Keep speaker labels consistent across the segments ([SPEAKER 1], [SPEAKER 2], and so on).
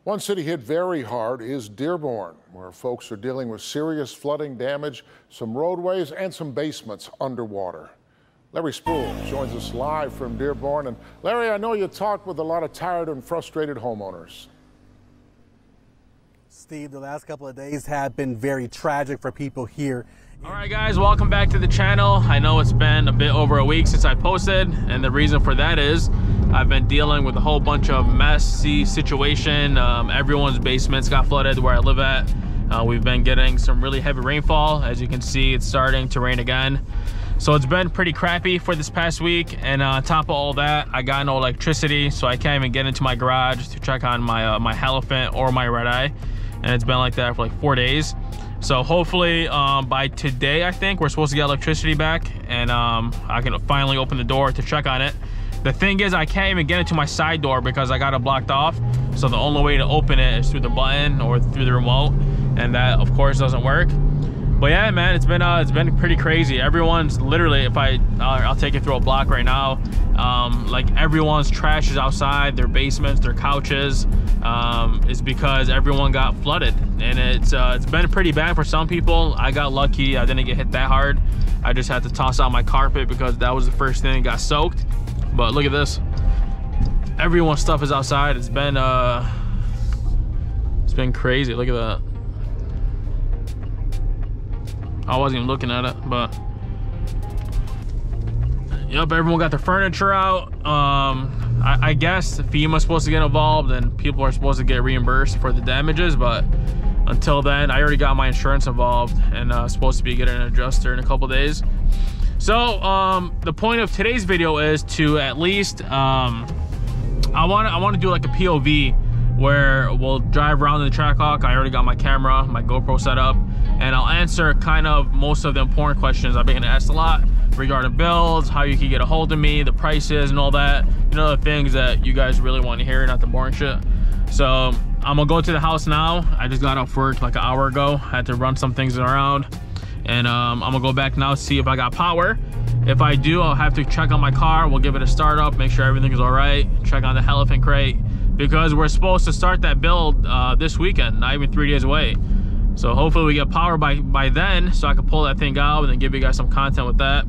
[SPEAKER 1] One city hit very hard is Dearborn, where folks are dealing with serious flooding damage, some roadways and some basements underwater. Larry Spool joins us live from Dearborn. And Larry, I know you talked with a lot of tired and frustrated homeowners.
[SPEAKER 2] Steve, the last couple of days have been very tragic for people here.
[SPEAKER 3] All right, guys, welcome back to the channel. I know it's been a bit over a week since I posted, and the reason for that is I've been dealing with a whole bunch of messy situation. Everyone's basements got flooded where I live at. We've been getting some really heavy rainfall. As you can see, it's starting to rain again. So it's been pretty crappy for this past week, and on top of all that, I got no electricity, so I can't even get into my garage to check on my Hellephant or my red eye, and it's been like that for like 4 days. So hopefully by today, I think we're supposed to get electricity back, and I can finally open the door to check on it. The thing is, I can't even get into my side door because I got it blocked off. So the only way to open it is through the button or through the remote, and that of course doesn't work. But yeah, man, it's been pretty crazy. Everyone's literally, if I'll take you through a block right now. Like everyone's trash is outside, their basements, their couches, is because everyone got flooded, and it's been pretty bad for some people. I got lucky, I didn't get hit that hard. I just had to toss out my carpet because that was the first thing that got soaked. But look at this, everyone's stuff is outside. It's been crazy. Look at that. I wasn't even looking at it, but yep, everyone got their furniture out. I guess FEMA's supposed to get involved and people are supposed to get reimbursed for the damages, but until then, I already got my insurance involved and supposed to be getting an adjuster in a couple days. So the point of today's video is to at least I want to do like a POV where we'll drive around in the Trackhawk. I already got my camera, my GoPro set up, and I'll answer kind of most of the important questions I've been asked a lot regarding builds, how you can get a hold of me, the prices and all that, you know, the things that you guys really want to hear, not the boring shit. So I'm gonna go to the house now. I just got off work like an hour ago. I had to run some things around, and I'm gonna go back now, see if I got power. If I do, I'll have to check on my car. We'll give it a start up, make sure everything is all right, check on the Hellephant crate, because we're supposed to start that build this weekend, not even 3 days away. So hopefully we get power by then, so I can pull that thing out and then give you guys some content with that.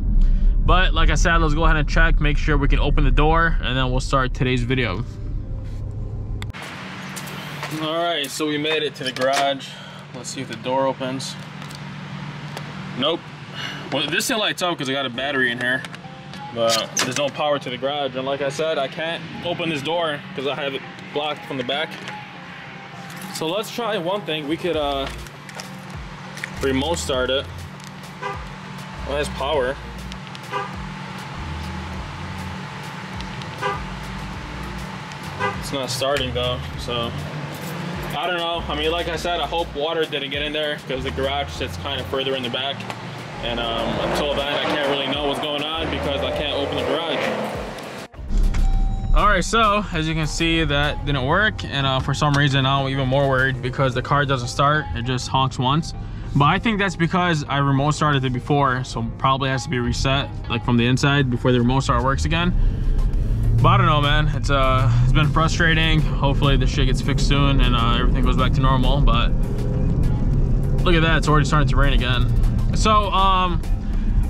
[SPEAKER 3] But like I said, let's go ahead and check, make sure we can open the door, and then we'll start today's video. All right, so we made it to the garage. Let's see if the door opens. Nope. Well, this thing lights up because I got a battery in here, but there's no power to the garage. And like I said, I can't open this door because I have it blocked from the back. So let's try one thing. We could remote start it. Well, it has power. It's not starting though, so I don't know. I mean, like I said, I hope water didn't get in there because the garage sits kind of further in the back, and until then I can't really know what's going on because I can't open the garage. All right, so as you can see, that didn't work, and for some reason now I'm even more worried because the car doesn't start. It just honks once, but I think that's because I remote started it before, so probably has to be reset like from the inside before the remote start works again. But I don't know, man. It's been frustrating. Hopefully this shit gets fixed soon and everything goes back to normal. But look at that, it's already starting to rain again. So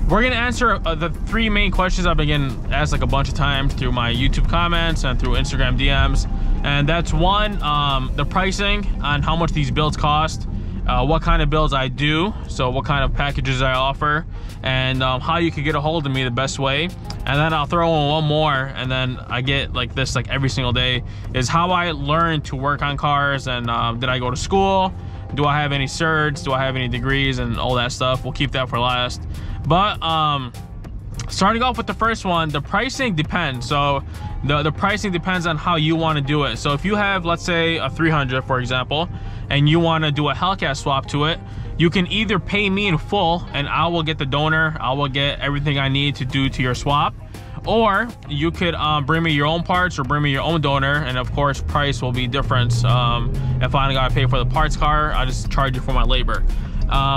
[SPEAKER 3] we're gonna answer the 3 main questions I've been getting asked like a bunch of times through my YouTube comments and through Instagram DMs. And that's one, the pricing on how much these builds cost, what kind of builds I do, so what kind of packages I offer, and how you can get a hold of me the best way. And then I'll throw in one more, and then I get like this like every single day, is how I learned to work on cars, and did I go to school, do I have any certs, do I have any degrees, and all that stuff. We'll keep that for last. But starting off with the first one, the pricing depends. So the pricing depends on how you want to do it. So if you have, let's say, a 300 for example, and you want to do a Hellcat swap to it, you can either pay me in full and I will get the donor, I will get everything I need to do to your swap, or you could bring me your own parts or bring me your own donor, and of course price will be different. If I gotta pay for the parts car, I just charge you for my labor.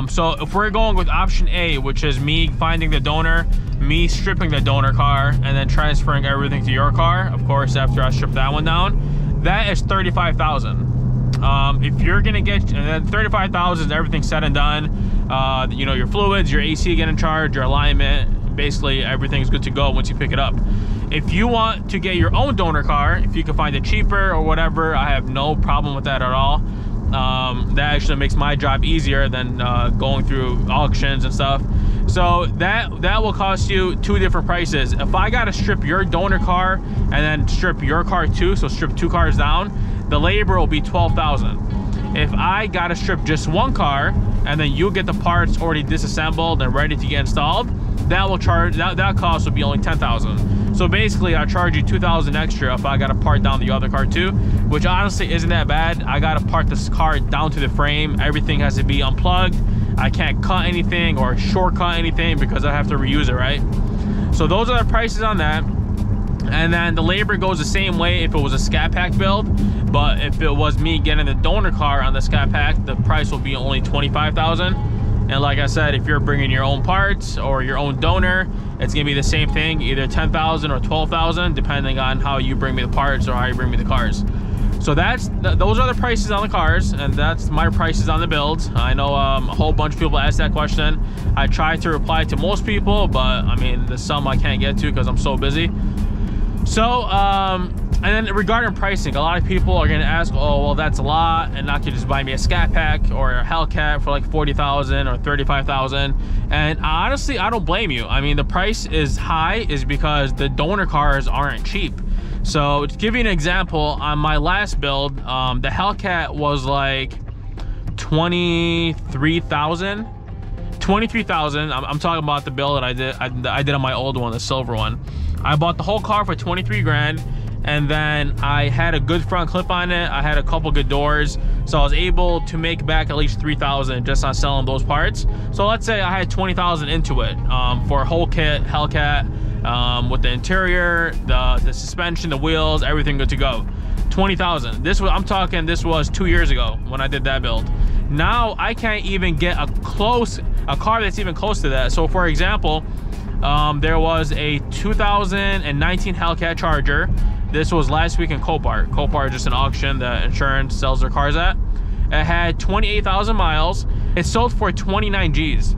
[SPEAKER 3] So if we're going with option A, which is me finding the donor, me stripping the donor car, and then transferring everything to your car, of course after I strip that one down, that is $35,000. If you're gonna get, and then 35,000 is everything said and done. You know, your fluids, your AC get in charge, your alignment, basically everything's good to go once you pick it up. If you want to get your own donor car, if you can find it cheaper or whatever, I have no problem with that at all. That actually makes my job easier than going through auctions and stuff. So that will cost you two different prices. If I gotta strip your donor car and then strip your car too, so strip two cars down, the labor will be 12,000. If I gotta strip just one car and then you get the parts already disassembled and ready to get installed, that will charge, that cost will be only 10,000. So basically I charge you 2,000 extra if I gotta part down the other car too, which honestly isn't that bad. I gotta part this car down to the frame. Everything has to be unplugged. I can't cut anything or shortcut anything because I have to reuse it, right? So those are the prices on that. And then the labor goes the same way if it was a Scat Pack build, but if it was me getting the donor car on the Scat Pack, the price will be only 25,000. And like I said, if you're bringing your own parts or your own donor, it's gonna be the same thing, either 10,000 or 12,000, depending on how you bring me the parts or how you bring me the cars. So those are the prices on the cars, and that's my prices on the builds. I know a whole bunch of people asked that question. I try to reply to most people, but I mean, there's some I can't get to because I'm so busy. So, and then regarding pricing, a lot of people are gonna ask, oh, well, that's a lot, and not to just buy me a Scat Pack or a Hellcat for like 40,000 or 35,000. And honestly, I don't blame you. I mean, the price is high is because the donor cars aren't cheap. So to give you an example, on my last build, the Hellcat was like 23,000. 23,000. I'm talking about the build that I did on my old one, the silver one. I bought the whole car for 23 grand, and then I had a good front clip on it. I had a couple good doors, so I was able to make back at least 3,000 just on selling those parts. So let's say I had 20,000 into it for a whole kit, Hellcat, with the interior, the suspension, the wheels, everything good to go. 20,000. This was 2 years ago when I did that build. Now I can't even get a car that's even close to that. So for example, there was a 2019 Hellcat Charger. This was last week in Copart. Copart is just an auction that insurance sells their cars at. It had 28,000 miles. It sold for 29 G's.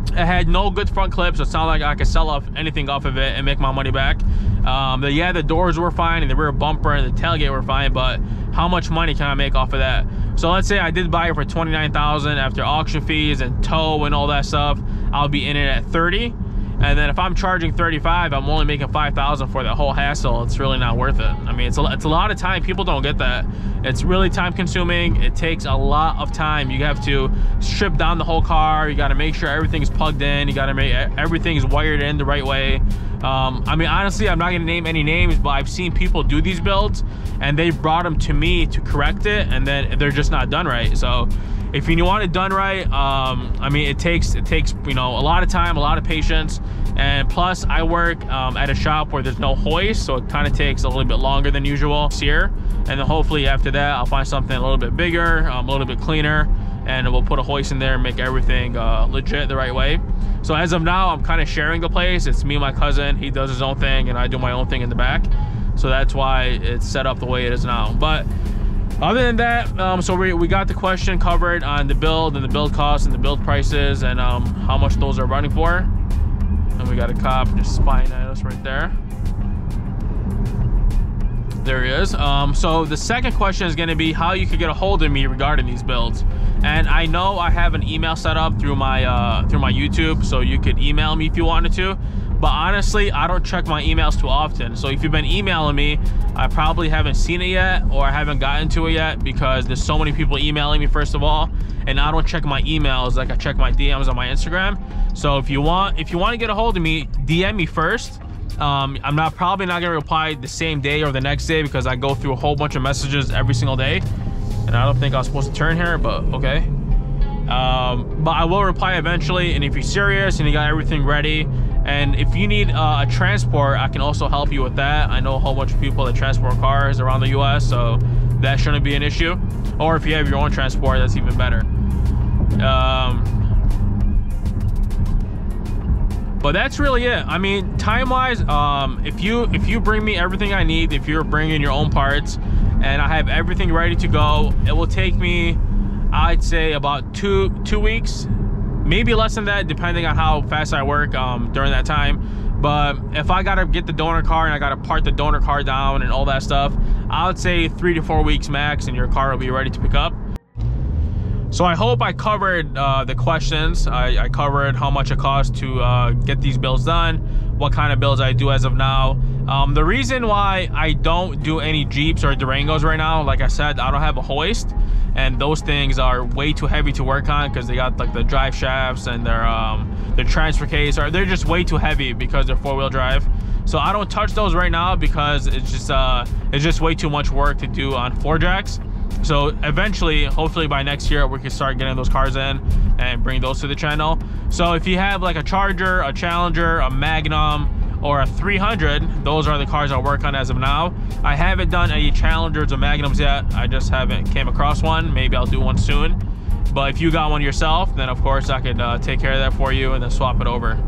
[SPEAKER 3] It had no good front clips, so it's not like I could sell off anything off of it and make my money back. Yeah, the doors were fine and the rear bumper and the tailgate were fine, but how much money can I make off of that? So let's say I did buy it for 29,000 after auction fees and tow and all that stuff. I'll be in it at 30. And then if I'm charging 35, I'm only making 5,000 for the whole hassle. It's really not worth it. I mean, it's a lot of time. People don't get that. It's really time consuming. It takes a lot of time. You have to strip down the whole car. You got to make sure everything's plugged in. You got to make everything's wired in the right way. I mean, honestly, I'm not going to name any names, but I've seen people do these builds and they brought them to me to correct it, and then they're just not done right. So if you want it done right, I mean, it takes you know, a lot of time, a lot of patience, and plus I work at a shop where there's no hoist, so it kind of takes a little bit longer than usual here. And then hopefully after that I'll find something a little bit bigger, a little bit cleaner, and we'll put a hoist in there and make everything legit the right way. So as of now, I'm kind of sharing the place. It's me and my cousin. He does his own thing and I do my own thing in the back, so that's why it's set up the way it is now. But other than that, so we got the question covered on the build and the build costs and the build prices and how much those are running for. And we got a cop just spying at us right there. There he is. So the second question is going to be how you could get a hold of me regarding these builds. And I know I have an email set up through my YouTube, so you could email me if you wanted to. But honestly, I don't check my emails too often. So if you've been emailing me, I probably haven't seen it yet, or I haven't gotten to it yet, because there's so many people emailing me, first of all, and I don't check my emails like I check my DMs on my Instagram. So if you want to get a hold of me, DM me first. I'm probably not gonna reply the same day or the next day because I go through a whole bunch of messages every single day, and I don't think I was supposed to turn here, but okay. But I will reply eventually, and if you're serious and you got everything ready, and if you need a transport, I can also help you with that. I know a whole bunch of people that transport cars around the US, so that shouldn't be an issue. Or if you have your own transport, that's even better. But that's really it. I mean, time-wise, if you bring me everything I need, if you're bringing your own parts, and I have everything ready to go. It will take me, I'd say, about two weeks, maybe less than that, depending on how fast I work during that time. But if I gotta get the donor car and I gotta part the donor car down and all that stuff, I would say 3 to 4 weeks max, and your car will be ready to pick up. So I hope I covered the questions. I covered how much it costs to get these builds done, what kind of builds I do as of now. The reason why I don't do any Jeeps or Durangos right now, like I said, I don't have a hoist, and those things are way too heavy to work on because they got like the drive shafts and their transfer case, or they're just way too heavy because they're 4-wheel drive. So I don't touch those right now because it's just way too much work to do on 4 jacks. So eventually, hopefully by next year, we can start getting those cars in and bring those to the channel. So if you have like a Charger, a Challenger, a Magnum, or a 300, those are the cars I work on as of now. I haven't done any Challengers or Magnums yet. I just haven't came across one. Maybe I'll do one soon. But if you got one yourself, then of course I could take care of that for you and then swap it over.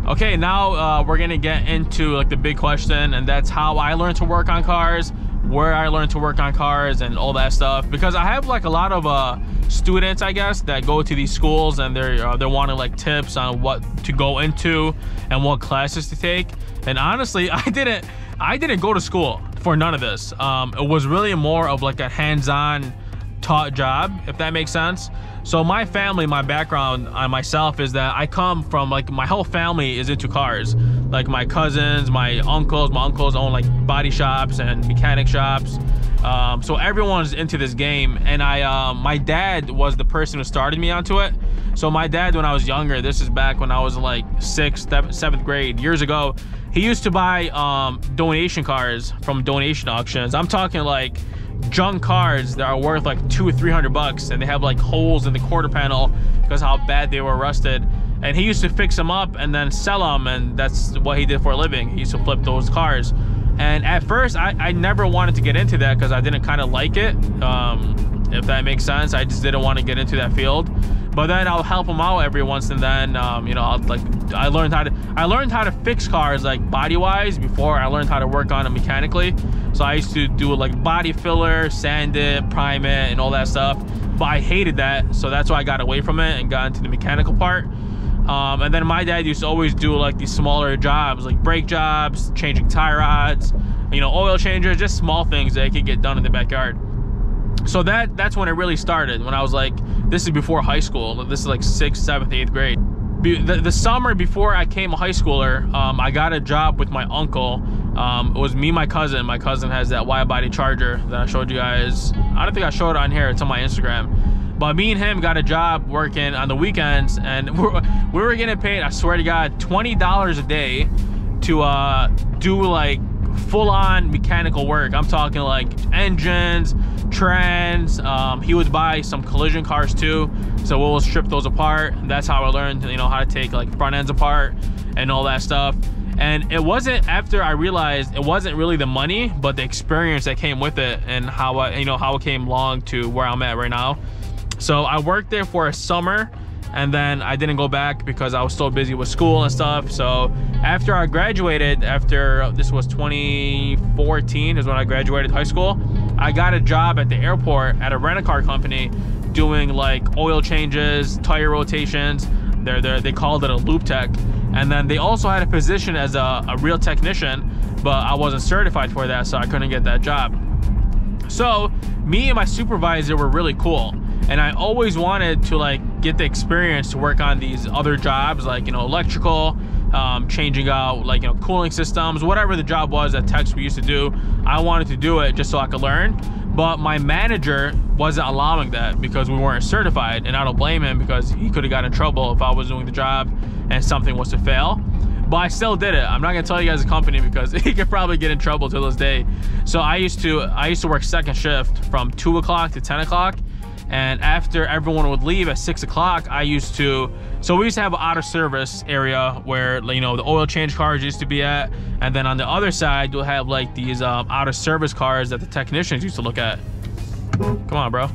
[SPEAKER 3] Okay, now we're gonna get into like the big question, and that's how I learned to work on cars, where I learned to work on cars, and all that stuff. Because I have like a lot of students, I guess, that go to these schools, and they're wanting like tips on what to go into and what classes to take. And honestly, I didn't go to school for none of this. It was really more of like a hands-on taught job, if that makes sense. So my family, my background on myself is that I come from like, my whole family is into cars. Like my cousins, my uncles own like body shops and mechanic shops. So everyone's into this game, and my dad was the person who started me onto it. So my dad, when I was younger, this is back when I was like 6th, 7th grade, years ago, he used to buy donation cars from donation auctions. I'm talking like junk cars that are worth like $200 or $300, and they have like holes in the quarter panel because how bad they were rusted. And he used to fix them up and then sell them, and that's what he did for a living. He used to flip those cars. And at first, I never wanted to get into that because I didn't kind of like it, if that makes sense. I just didn't want to get into that field. But then I'll help him out every once and then. You know, I learned how to fix cars like body-wise before I learned how to work on it mechanically. So I used to do like body filler, sand it, prime it, and all that stuff. But I hated that, so that's why I got away from it and got into the mechanical part. And then my dad used to always do like these smaller jobs, like brake jobs, changing tie rods, you know, oil changes, just small things that I could get done in the backyard. So that's when it really started, when I was like, this is before high school. This is like 6th, 7th, 8th grade. The summer before I became a high schooler, I got a job with my uncle. It was me and my cousin. My cousin has that wide body Charger that I showed you guys. I don't think I showed it on here. It's on my Instagram. But me and him got a job working on the weekends, and we were getting paid, I swear to God, $20 a day to do like full-on mechanical work. I'm talking like engines, trans. He would buy some collision cars too, so we'll strip those apart. That's how I learned, you know, how to take like front ends apart and all that stuff. And it wasn't after I realized it wasn't really the money, but the experience that came with it, and how it came along to where I'm at right now. So I worked there for a summer, and then I didn't go back because I was so busy with school and stuff. So after I graduated, this was 2014 is when I graduated high school, I got a job at the airport at a rent-a-car company doing like oil changes, tire rotations. They called it a loop tech. And then they also had a position as a real technician, but I wasn't certified for that, so I couldn't get that job. So me and my supervisor were really cool, and I always wanted to like get the experience to work on these other jobs, like, you know, electrical, changing out like, you know, cooling systems, whatever the job was that techs we used to do. I wanted to do it just so I could learn. But my manager wasn't allowing that because we weren't certified, and I don't blame him because he could have gotten in trouble if I was doing the job and something was to fail. But I still did it. I'm not gonna tell you guys the company because he could probably get in trouble to this day. So I used to work second shift from 2 o'clock to 10 o'clock. And after everyone would leave at 6 o'clock, we used to have an out of service area where, you know, the oil change cars used to be at. And then on the other side, you'll have like these out of service cars that the technicians used to look at. Come on, bro.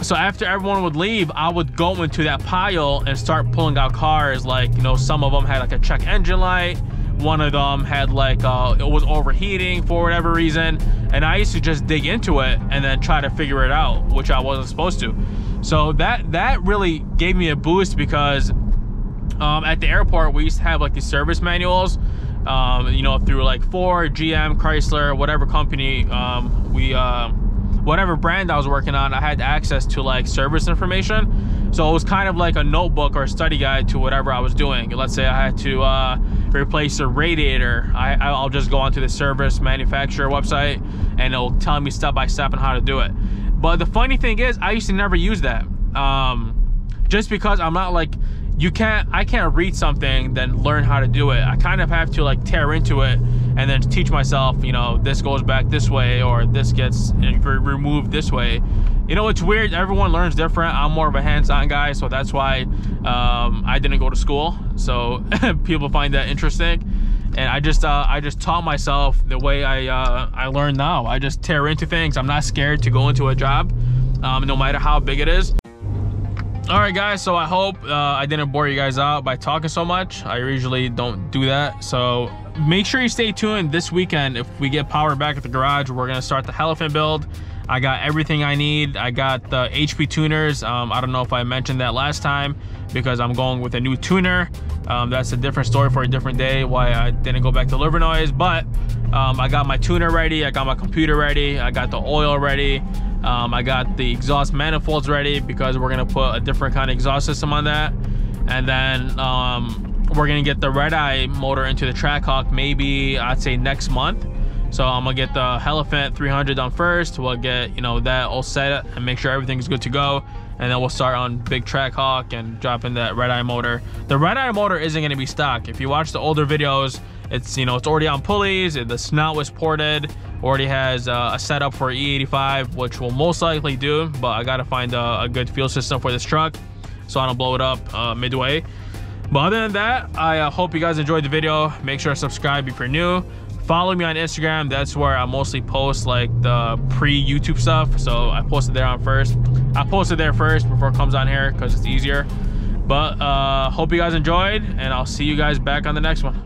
[SPEAKER 3] So after everyone would leave, I would go into that pile and start pulling out cars. Like, you know, some of them had like a check engine light, one of them had like it was overheating for whatever reason, and I used to just dig into it and then try to figure it out, which I wasn't supposed to. So that really gave me a boost, because at the airport we used to have like these service manuals, you know, through like Ford, GM, Chrysler, whatever company whatever brand I was working on, I had access to like service information. So it was kind of like a notebook or a study guide to whatever I was doing. Let's say I had to replace a radiator, I'll just go onto the service manufacturer website and it'll tell me step by step on how to do it. But the funny thing is, I used to never use that, just because I'm not like, I can't read something then learn how to do it. I kind of have to like tear into it and then teach myself, you know, this goes back this way, or this gets removed this way. You know, it's weird, everyone learns different. I'm more of a hands-on guy, so that's why I didn't go to school, so people find that interesting. And I just taught myself the way I learn now. I just tear into things. I'm not scared to go into a job, no matter how big it is. All right, guys, so I hope I didn't bore you guys out by talking so much. I usually don't do that, so make sure you stay tuned. This weekend, if we get power back at the garage, we're gonna start the Hellephant build. I got everything I need. I got the HP tuners. I don't know if I mentioned that last time, because I'm going with a new tuner. That's a different story for a different day, why I didn't go back to liver noise. But I got my tuner ready, I got my computer ready, I got the oil ready, I got the exhaust manifolds ready, because we're gonna put a different kind of exhaust system on that. And then we're gonna get the red eye motor into the Trackhawk, maybe I'd say next month. So I'm gonna get the Hellephant 300 done first. We'll get, you know, that all set and make sure everything's good to go, and then we'll start on big Trackhawk and drop in that red eye motor. The red eye motor isn't gonna be stock. If you watch the older videos, it's, you know, it's already on pulleys, the snout was ported, already has a setup for E85, which we'll most likely do, but I gotta find a good fuel system for this truck so I don't blow it up midway. But other than that, I hope you guys enjoyed the video. Make sure to subscribe if you're new. Follow me on Instagram. That's where I mostly post like the pre-YouTube stuff. So I posted there first before it comes on here, because it's easier. But hope you guys enjoyed, and I'll see you guys back on the next one.